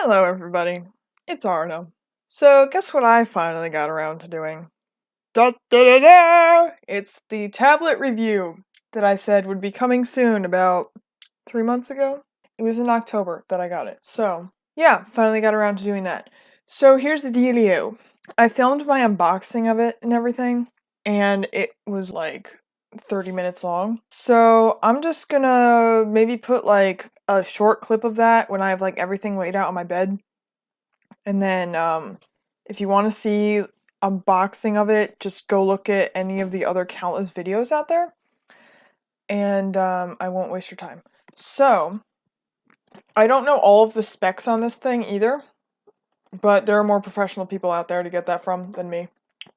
Hello everybody, it's Arno. So guess what I finally got around to doing? Da da da da! It's the tablet review that I said would be coming soon about 3 months ago. It was in October that I got it. So yeah, finally got around to doing that. So here's the dealio. I filmed my unboxing of it and everything, and it was like 30 minutes long. So I'm just gonna maybe put like a short clip of that when I have like everything laid out on my bed. And then if you want to see unboxing of it, just go look at any of the other countless videos out there. And I won't waste your time. So, I don't know all of the specs on this thing either, but there are more professional people out there to get that from than me.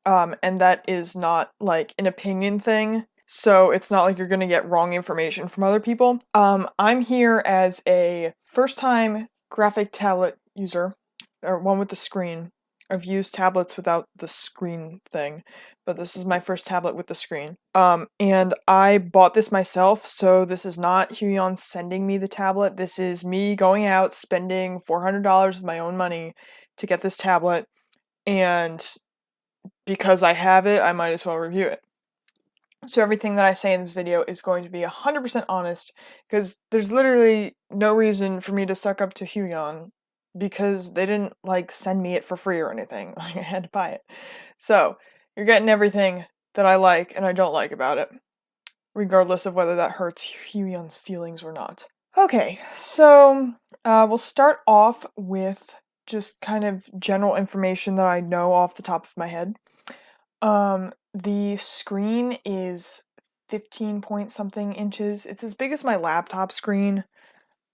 And that is not like an opinion thing. So it's not like you're gonna get wrong information from other people. I'm here as a first-time graphic tablet user, or one with the screen. I've used tablets without the screen thing, but this is my first tablet with the screen. And I bought this myself, so this is not Huion sending me the tablet. This is me going out, spending $400 of my own money to get this tablet, and because I have it, I might as well review it. So everything that I say in this video is going to be 100% honest, because there's literally no reason for me to suck up to Huion, because they didn't, like, send me it for free or anything. Like, I had to buy it. So, you're getting everything that I like and I don't like about it, regardless of whether that hurts Huion's feelings or not. Okay, so we'll start off with just kind of general information that I know off the top of my head. The screen is 15 point something inches. It's as big as my laptop screen.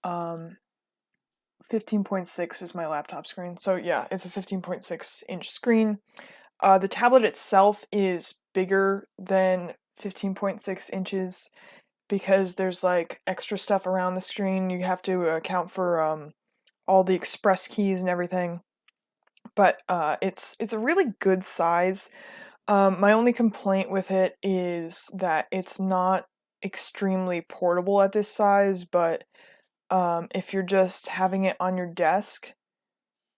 15.6 is my laptop screen. So yeah, it's a 15.6 inch screen. The tablet itself is bigger than 15.6 inches because there's like extra stuff around the screen. You have to account for all the express keys and everything. But it's a really good size. My only complaint with it is that it's not extremely portable at this size, but if you're just having it on your desk,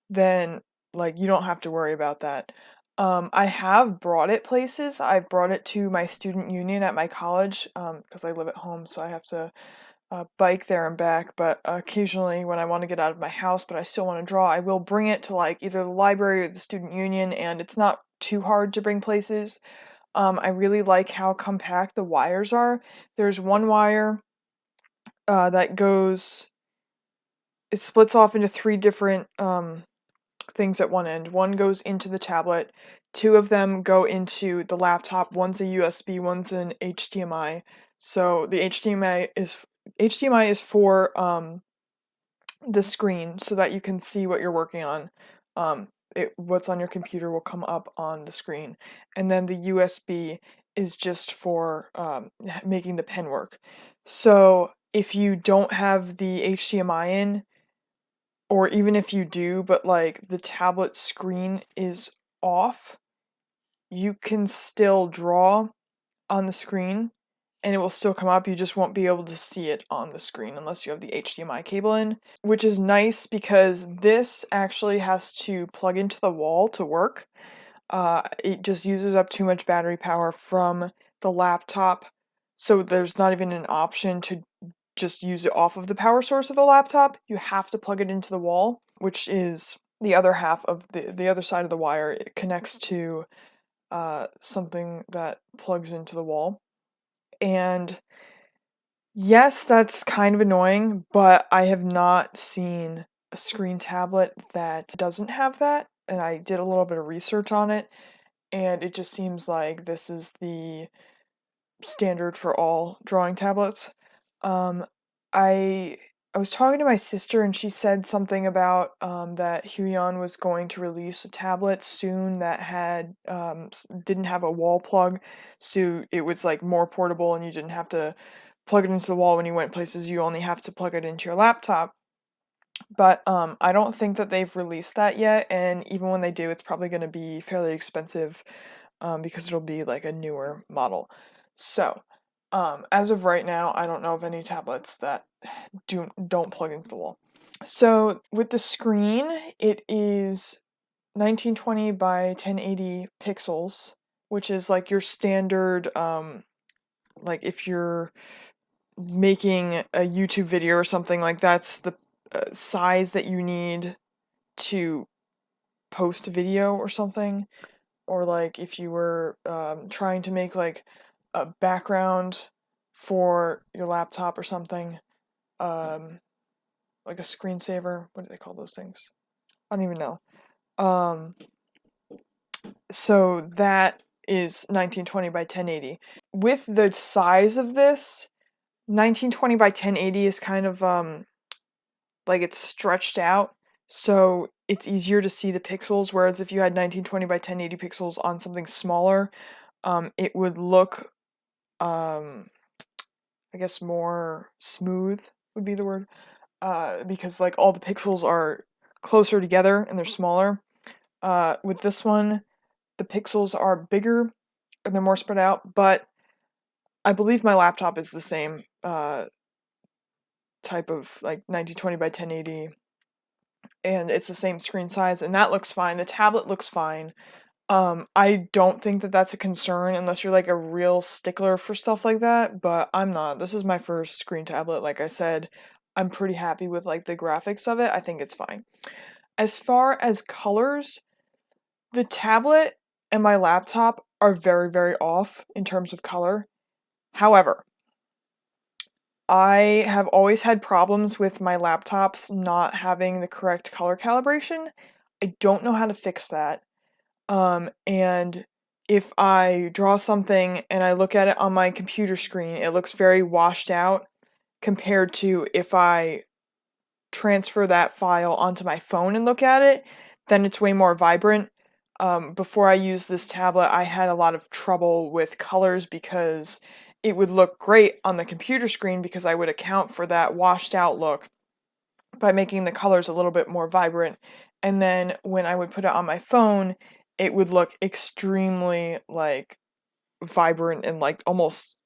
then like you don't have to worry about that. I have brought it places. I've brought it to my student union at my college, because I live at home, so I have to bike there and back, but occasionally when I want to get out of my house but I still want to draw, I will bring it to like either the library or the student union, and it's not too hard to bring places. I really like how compact the wires are. There's one wire that goes, it splits off into 3 different things at one end. One goes into the tablet, 2 of them go into the laptop, one's a USB, one's an HDMI. So the HDMI is for the screen so that you can see what you're working on. What's on your computer will come up on the screen. And then the USB is just for making the pen work. So if you don't have the HDMI in, or even if you do, but like the tablet screen is off, you can still draw on the screen and it will still come up. You just won't be able to see it on the screen unless you have the HDMI cable in, which is nice because this actually has to plug into the wall to work. It just uses up too much battery power from the laptop, so there's not even an option to just use it off of the power source of the laptop. You have to plug it into the wall, which is the other half of the other side of the wire. It connects to something that plugs into the wall. And yes, that's kind of annoying, but I have not seen a screen tablet that doesn't have that, and I did a little bit of research on it, and it just seems like this is the standard for all drawing tablets. I was talking to my sister and she said something about that Huion was going to release a tablet soon that had didn't have a wall plug, so it was like more portable and you didn't have to plug it into the wall when you went places. You only have to plug it into your laptop. But I don't think that they've released that yet, and even when they do, it's probably going to be fairly expensive because it'll be like a newer model. So, as of right now, I don't know of any tablets that don't plug into the wall. So with the screen, it is 1920 by 1080 pixels, which is like your standard, like if you're making a YouTube video or something, like that's the size that you need to post a video or something. Or like if you were trying to make like a background for your laptop or something, like a screensaver. What do they call those things? I don't even know. So that is 1920 by 1080. With the size of this, 1920 by 1080 is kind of like it's stretched out, so it's easier to see the pixels, whereas if you had 1920 by 1080 pixels on something smaller, it would look, I guess more smooth would be the word, because like all the pixels are closer together and they're smaller. With this one, the pixels are bigger and they're more spread out, but I believe my laptop is the same type of like 1920 by 1080, and it's the same screen size, and that looks fine. The tablet looks fine. I don't think that that's a concern unless you're like a real stickler for stuff like that, but I'm not. This is my first screen tablet, like I said. I'm pretty happy with like the graphics of it. I think it's fine. As far as colors, the tablet and my laptop are very, very off in terms of color. However, I have always had problems with my laptops not having the correct color calibration. I don't know how to fix that. And if I draw something and I look at it on my computer screen, it looks very washed out compared to if I transfer that file onto my phone and look at it, then it's way more vibrant. Before I used this tablet, I had a lot of trouble with colors because it would look great on the computer screen because I would account for that washed out look by making the colors a little bit more vibrant. And then when I would put it on my phone, it would look extremely like vibrant and like almost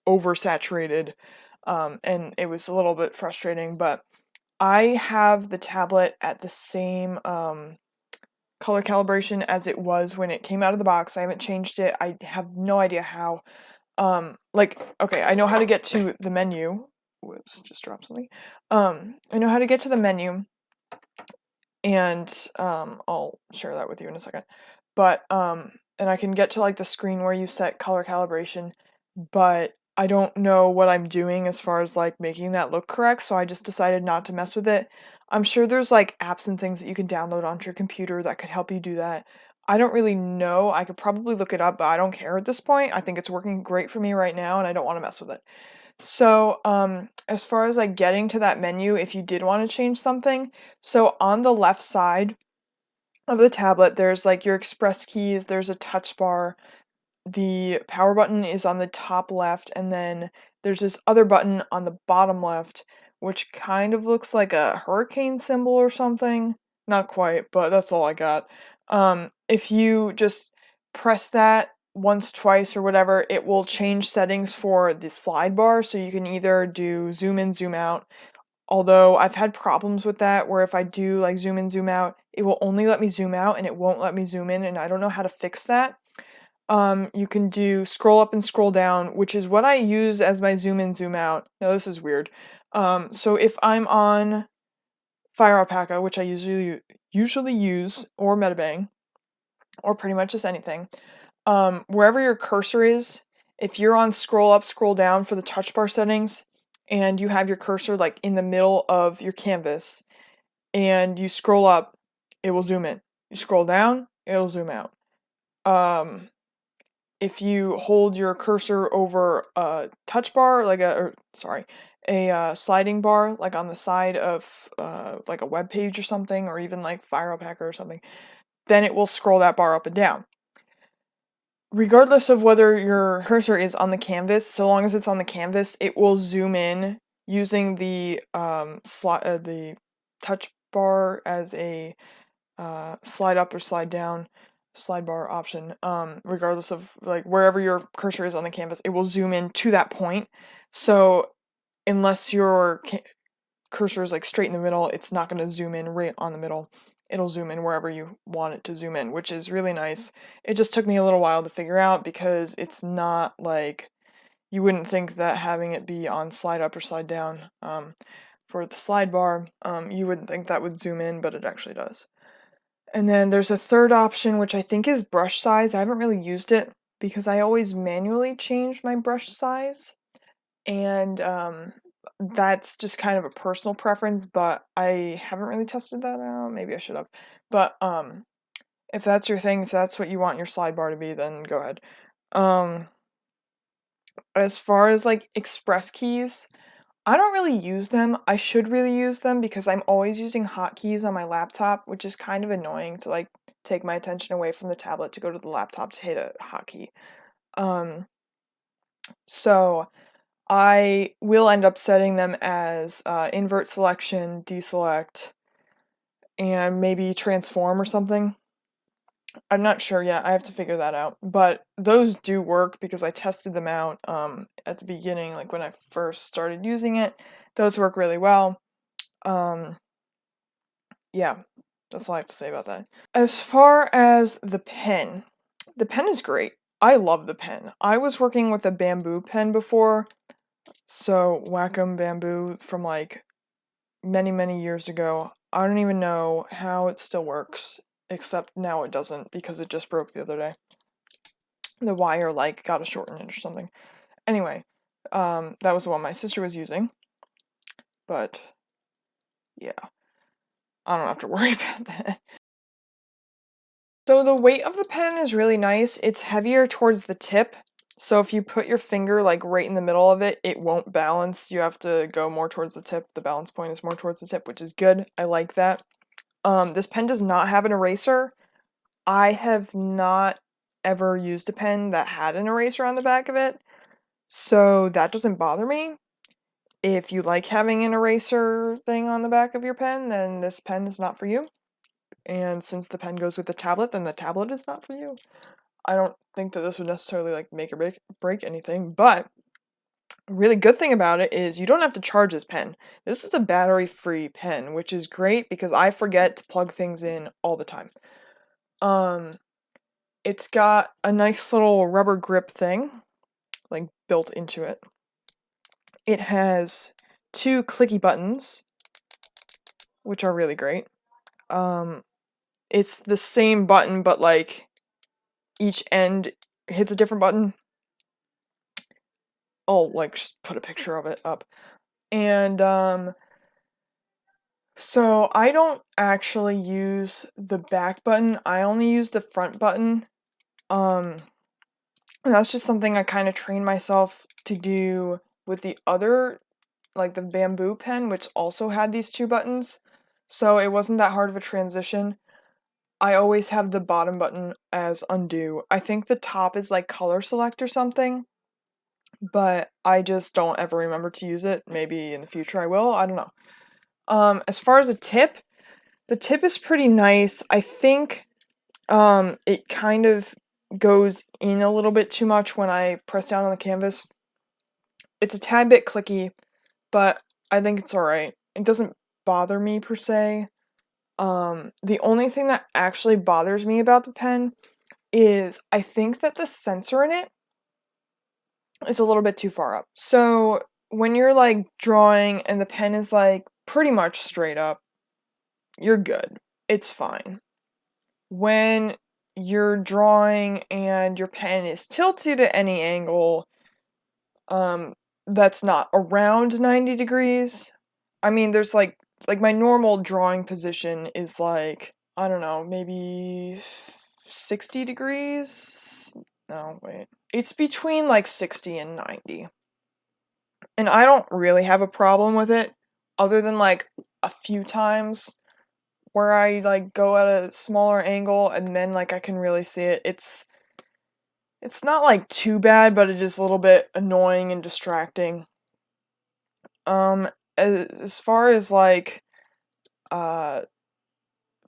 oversaturated. And it was a little bit frustrating, but I have the tablet at the same color calibration as it was when it came out of the box. I haven't changed it. I have no idea how. Like, okay, I know how to get to the menu. Whoops, just dropped something. I know how to get to the menu, and I'll share that with you in a second. But and I can get to like the screen where you set color calibration, but I don't know what I'm doing as far as like making that look correct, so I just decided not to mess with it. I'm sure there's like apps and things that you can download onto your computer that could help you do that. I don't really know. I could probably look it up, but I don't care at this point. I think it's working great for me right now and I don't want to mess with it. So, as far as like getting to that menu, if you did want to change something, so on the left side of the tablet, there's like your express keys, there's a touch bar, the power button is on the top left, and then there's this other button on the bottom left, which kind of looks like a hurricane symbol or something. Not quite, but that's all I got. If you just press that once, twice, or whatever, it will change settings for the slide bar, so you can either do zoom in, zoom out. Although I've had problems with that, where if I do like zoom in, zoom out, it will only let me zoom out and it won't let me zoom in, and I don't know how to fix that. You can do scroll up and scroll down, which is what I use as my zoom in, zoom out. Now this is weird. So if I'm on Firealpaca, which I usually use, or Medibang, or pretty much just anything, wherever your cursor is, if you're on scroll up, scroll down for the touch bar settings, and you have your cursor like in the middle of your canvas, and you scroll up, it will zoom in. You scroll down, it'll zoom out. If you hold your cursor over a touch bar, like a sliding bar, like on the side of like a web page or something, or even like Firealpaca or something, then it will scroll that bar up and down. Regardless of whether your cursor is on the canvas, so long as it's on the canvas, it will zoom in using the the touch bar as a slide up or slide down slide bar option. Regardless of like wherever your cursor is on the canvas, it will zoom in to that point. So unless your cursor is like straight in the middle, it's not going to zoom in right on the middle. It'll zoom in wherever you want it to zoom in, which is really nice. It just took me a little while to figure out because it's not like, you wouldn't think that having it be on slide up or slide down for the slide bar, you wouldn't think that would zoom in, but it actually does. And then there's a third option, which I think is brush size. I haven't really used it because I always manually change my brush size. And that's just kind of a personal preference, but I haven't really tested that out. Maybe I should have. But if that's your thing, if that's what you want your slide bar to be, then go ahead. As far as like express keys, I don't really use them. I should really use them because I'm always using hotkeys on my laptop, which is kind of annoying to like take my attention away from the tablet to go to the laptop to hit a hotkey. So I will end up setting them as invert selection, deselect, and maybe transform or something. I'm not sure yet. I have to figure that out. But those do work because I tested them out at the beginning, like when I first started using it. Those work really well. Yeah, that's all I have to say about that. As far as the pen is great. I love the pen. I was working with a bamboo pen before. So Wacom Bamboo from like many years ago. I don't even know how it still works, except now it doesn't because it just broke the other day. The wire like got a short in it or something. Anyway, that was the one my sister was using. But yeah, I don't have to worry about that. So the weight of the pen is really nice. It's heavier towards the tip. So if you put your finger like right in the middle of it, it won't balance. You have to go more towards the tip. The balance point is more towards the tip, which is good. I like that. This pen does not have an eraser. I have not ever used a pen that had an eraser on the back of it, so that doesn't bother me. If you like having an eraser thing on the back of your pen, then this pen is not for you. And since the pen goes with the tablet, then the tablet is not for you. I don't think that this would necessarily like make or break anything, but a really good thing about it is you don't have to charge this pen. This is a battery-free pen, which is great because I forget to plug things in all the time. It's got a nice little rubber grip thing, like built into it. It has 2 clicky buttons, which are really great. It's the same button, but like each end hits a different button. I'll like just put a picture of it up. And so I don't actually use the back button. I only use the front button. And that's just something I kind of trained myself to do with the other, like the bamboo pen, which also had these 2 buttons. So it wasn't that hard of a transition. I always have the bottom button as undo. I think the top is like color select or something, but I just don't ever remember to use it. Maybe in the future I will. I don't know. As far as the tip is pretty nice. I think it kind of goes in a little bit too much when I press down on the canvas. It's a tad bit clicky, but I think it's alright. It doesn't bother me per se. The only thing that actually bothers me about the pen is I think that the sensor in it is a little bit too far up. So when you're like drawing and the pen is like pretty much straight up, you're good. It's fine. When you're drawing and your pen is tilted at any angle, that's not around 90 degrees. I mean, there's like my normal drawing position is like, I don't know, maybe 60 degrees? No, wait. It's between like 60 and 90. And I don't really have a problem with it, other than like a few times where I like go at a smaller angle and then like I can really see it. It's not like too bad, but it is a little bit annoying and distracting. As far as like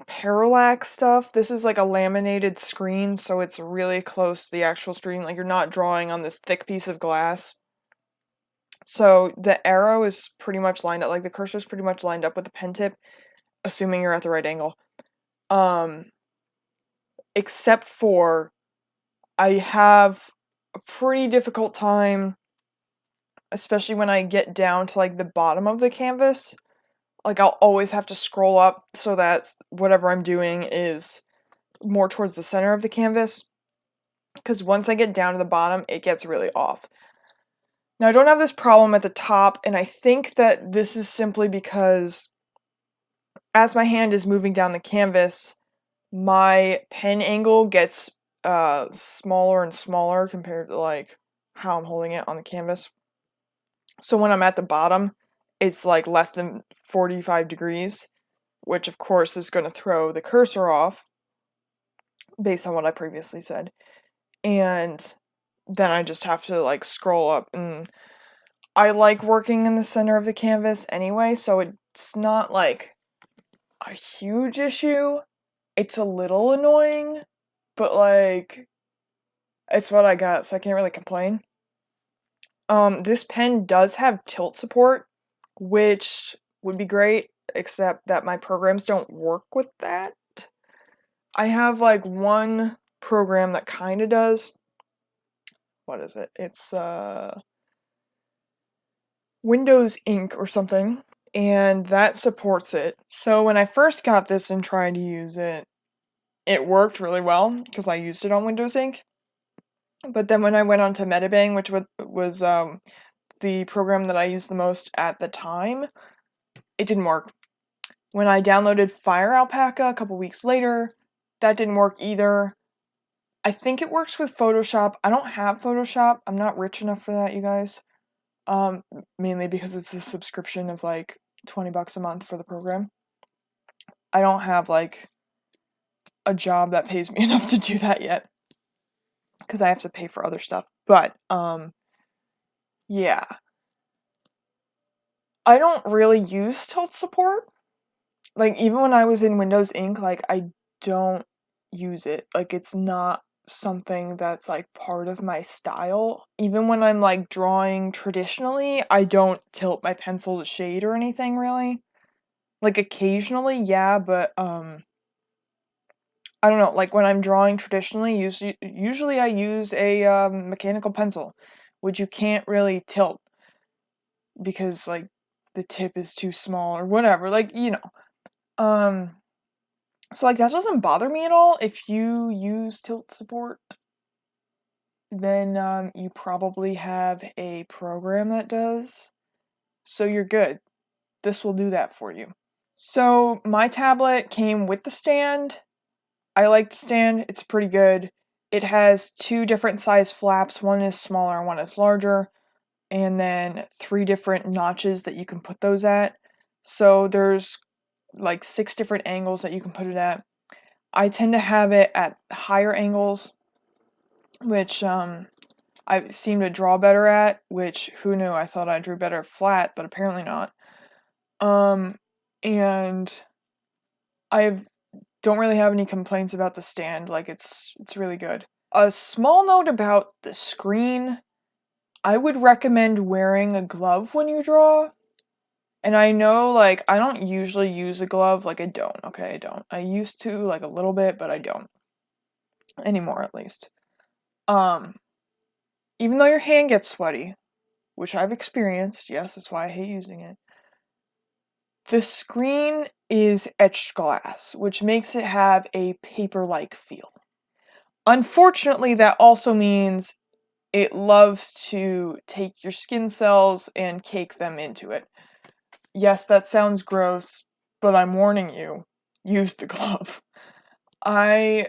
parallax stuff, this is like a laminated screen, so it's really close to the actual screen. Like you're not drawing on this thick piece of glass. So the arrow is pretty much lined up, like the cursor is pretty much lined up with the pen tip, assuming you're at the right angle. Except for I have a pretty difficult time, especially when I get down to like the bottom of the canvas. Like I'll always have to scroll up so that whatever I'm doing is more towards the center of the canvas. Because once I get down to the bottom, it gets really off. Now I don't have this problem at the top, and I think that this is simply because as my hand is moving down the canvas, my pen angle gets smaller and smaller compared to like how I'm holding it on the canvas. So when I'm at the bottom, it's like less than 45 degrees, which of course is going to throw the cursor off based on what I previously said. And then I just have to like scroll up, and I like working in the center of the canvas anyway, so it's not like a huge issue. It's a little annoying, but like it's what I got, so I can't really complain. This pen does have tilt support, which would be great, except that my programs don't work with that. I have like one program that kind of does. What is it? It's Windows Ink or something, and that supports it. So when I first got this and tried to use it, it worked really well because I used it on Windows Ink. But then when I went on to Medibang, which was the program that I used the most at the time, it didn't work. When I downloaded Firealpaca a couple weeks later, that didn't work either. I think it works with Photoshop. I don't have Photoshop. I'm not rich enough for that, you guys. Mainly because it's a subscription of like $20 a month for the program. I don't have like a job that pays me enough to do that yet, because I have to pay for other stuff. But yeah, I don't really use tilt support. Like even when I was in Windows Ink, like I don't use it. Like it's not something that's like part of my style. Even when I'm like drawing traditionally, I don't tilt my pencil to shade or anything really. Like occasionally, yeah, but I don't know, like when I'm drawing traditionally, usually I use a mechanical pencil, which you can't really tilt because like the tip is too small or whatever, like, you know. So like that doesn't bother me at all. If you use tilt support, then you probably have a program that does. So you're good. This will do that for you. So my tablet came with the stand. I like the stand. It's pretty good. It has two different size flaps. One is smaller and one is larger. And then 3 different notches that you can put those at. So there's like 6 different angles that you can put it at. I tend to have it at higher angles, which I seem to draw better at, which who knew? I thought I drew better flat, but apparently not. And I don't really have any complaints about the stand. Like it's really good. A small note about the screen. I would recommend wearing a glove when you draw. And I know, like, I don't usually use a glove. Like, I don't, okay? I don't. I used to, like, a little bit, but I don't. Anymore, at least. Even though your hand gets sweaty, which I've experienced, yes, that's why I hate using it, the screen is etched glass, which makes it have a paper-like feel. Unfortunately, that also means it loves to take your skin cells and cake them into it. Yes, that sounds gross, but I'm warning you, use the glove. I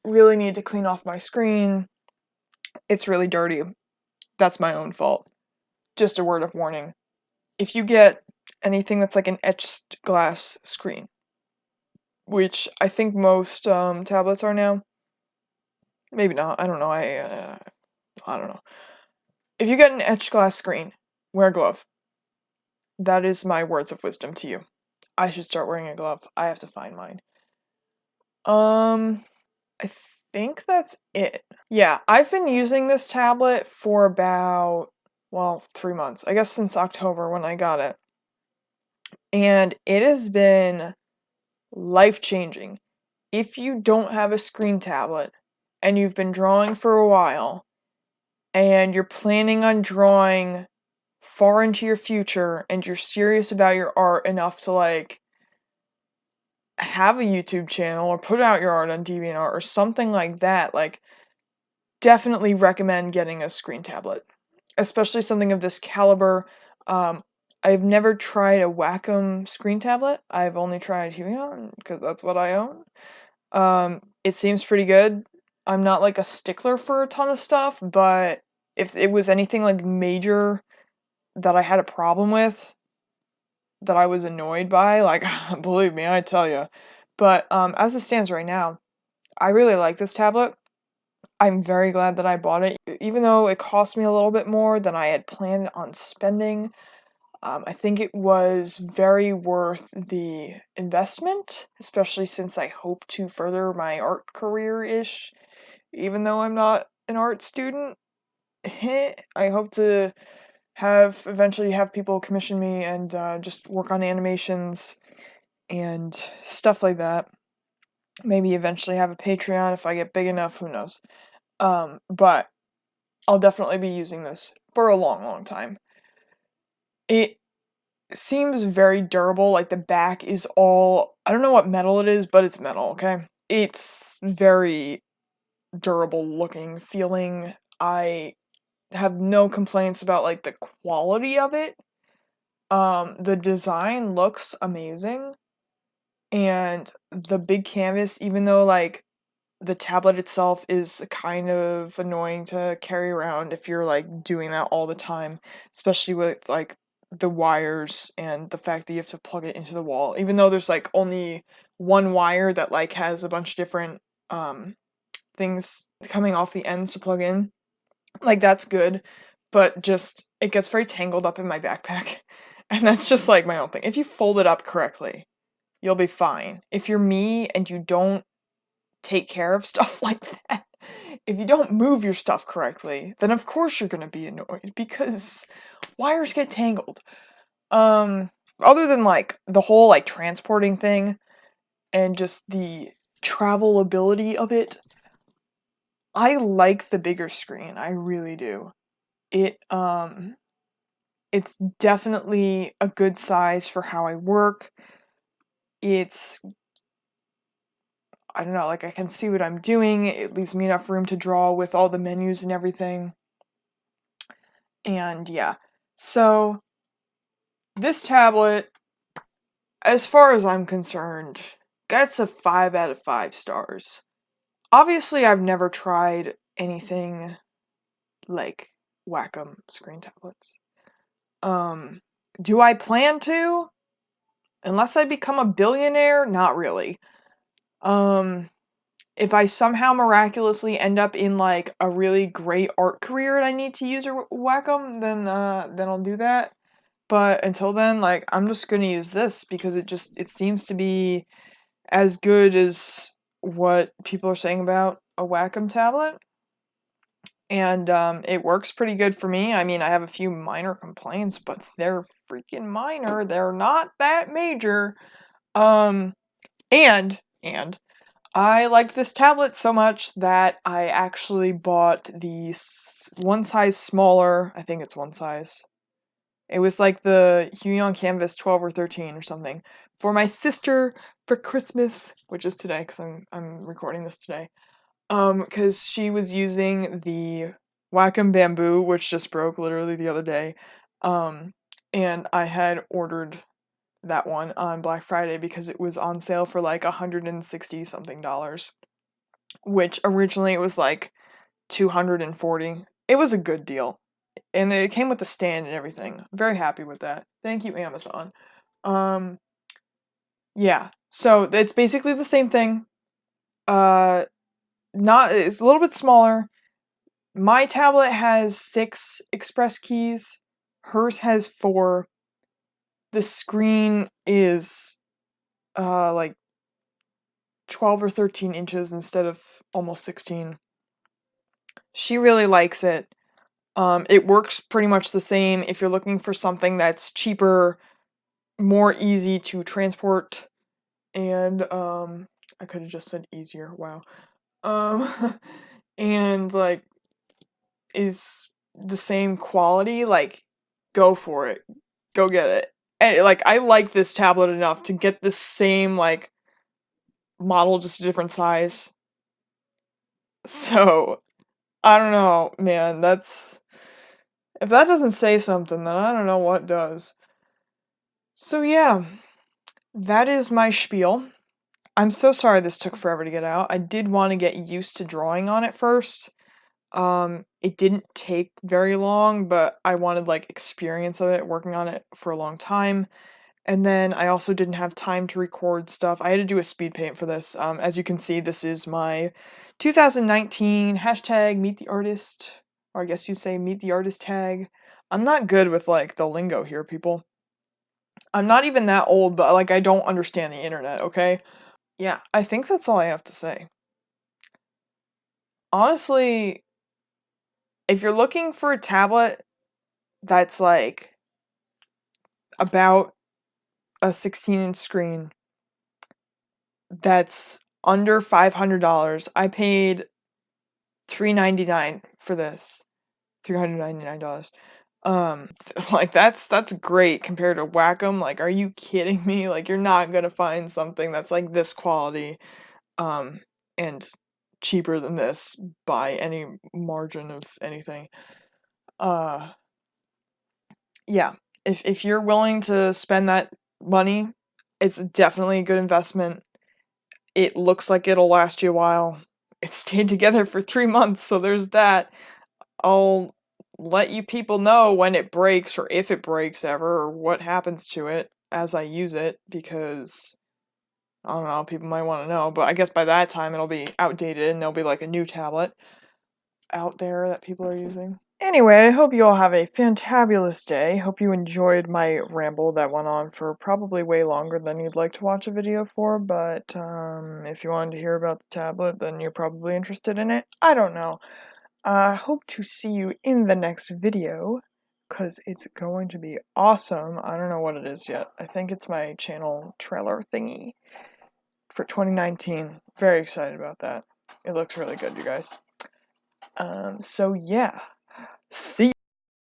really need to clean off my screen. It's really dirty. That's my own fault. Just a word of warning. If you get anything that's like an etched glass screen, which I think most tablets are now, maybe not, I don't know, I don't know. If you get an etched glass screen, wear a glove. That is my words of wisdom to you. I should start wearing a glove. I have to find mine. I think that's it. Yeah, I've been using this tablet for about, well, 3 months, I guess since October when I got it. And it has been life-changing. If you don't have a screen tablet and you've been drawing for a while and you're planning on drawing far into your future and you're serious about your art enough to like have a YouTube channel or put out your art on DeviantArt or something like that, like definitely recommend getting a screen tablet, especially something of this caliber. I've never tried a Wacom screen tablet. I've only tried Huion because that's what I own. It seems pretty good. I'm not like a stickler for a ton of stuff, but if it was anything like major that I had a problem with, that I was annoyed by, like, believe me, I tell you. But as it stands right now, I really like this tablet. I'm very glad that I bought it, even though it cost me a little bit more than I had planned on spending. I think it was very worth the investment, especially since I hope to further my art career-ish, even though I'm not an art student. I hope to eventually have people commission me and just work on animations and stuff like that. Maybe eventually have a Patreon if I get big enough, who knows. But I'll definitely be using this for a long, long time. It seems very durable, like the back is all, I don't know what metal it is, but it's metal, okay? It's very durable looking, feeling. I have no complaints about like the quality of it. The design looks amazing, and the big canvas, even though like the tablet itself is kind of annoying to carry around if you're like doing that all the time, especially with like the wires and the fact that you have to plug it into the wall, even though there's like only one wire that like has a bunch of different things coming off the ends to plug in. Like that's good, but just it gets very tangled up in my backpack. And that's just like my own thing. If you fold it up correctly, you'll be fine. If you're me and you don't take care of stuff like that, if you don't move your stuff correctly, then of course you're gonna be annoyed because wires get tangled. Other than like the whole like transporting thing and just the travelability of it, I like the bigger screen. I really do. It's definitely a good size for how I work. It's, I don't know, like I can see what I'm doing. It leaves me enough room to draw with all the menus and everything. And yeah, so this tablet, as far as I'm concerned, gets a 5 out of 5 stars. Obviously, I've never tried anything like Wacom screen tablets. Do I plan to? Unless I become a billionaire? Not really. If I somehow miraculously end up in like a really great art career and I need to use a Wacom, then I'll do that. But until then, like I'm just gonna use this because it seems to be as good as what people are saying about a Wacom tablet. And it works pretty good for me. I mean, I have a few minor complaints, but they're freaking minor. They're not that major. And I liked this tablet so much that I actually bought the one size smaller. I think it's one size. It was like the Huion Kamvas 12 or 13 or something for my sister for Christmas, which is today because I'm recording this today. Because she was using the Wacom Bamboo, which just broke literally the other day. And I had ordered that one on Black Friday because it was on sale for like $160 something, which originally it was like $240. It was a good deal. And it came with the stand and everything. I'm very happy with that. Thank you, Amazon. Yeah. So it's basically the same thing. It's a little bit smaller. My tablet has 6 express keys. Hers has 4. The screen is like 12 or 13 inches instead of almost 16. She really likes it. It works pretty much the same if you're looking for something that's cheaper, more easy to transport, and I could have just said easier, wow. And like is the same quality, like go for it. Go get it. And like I like this tablet enough to get the same like model, just a different size. So, I don't know, man, that's if that doesn't say something, then I don't know what does. So yeah, that is my spiel. I'm so sorry this took forever to get out. I did want to get used to drawing on it first. It didn't take very long, but I wanted like experience of it, working on it for a long time. And then I also didn't have time to record stuff. I had to do a speed paint for this. As you can see, this is my 2019 hashtag meet the artist, or I guess you'd say meet the artist tag. I'm not good with like the lingo here, people. I'm not even that old, but like I don't understand the internet, okay? Yeah, I think that's all I have to say. Honestly, if you're looking for a tablet that's like about a 16-inch screen that's under $500, I paid $399 for this. $399. Like that's great compared to Wacom. Like, are you kidding me? Like, you're not gonna find something that's like this quality, and cheaper than this by any margin of anything. Uh, yeah. If you're willing to spend that money, it's definitely a good investment. It looks like it'll last you a while. It stayed together for 3 months, so there's that. I'll let you people know when it breaks or if it breaks ever or what happens to it as I use it, because I don't know, people might want to know, but I guess by that time it'll be outdated and there'll be like a new tablet out there that people are using. Anyway, I hope you all have a fantabulous day. Hope you enjoyed my ramble that went on for probably way longer than you'd like to watch a video for, but if you wanted to hear about the tablet, then you're probably interested in it. I don't know. I hope to see you in the next video, because it's going to be awesome. I don't know what it is yet. I think it's my channel trailer thingy for 2019. Very excited about that. It looks really good, you guys. So yeah. See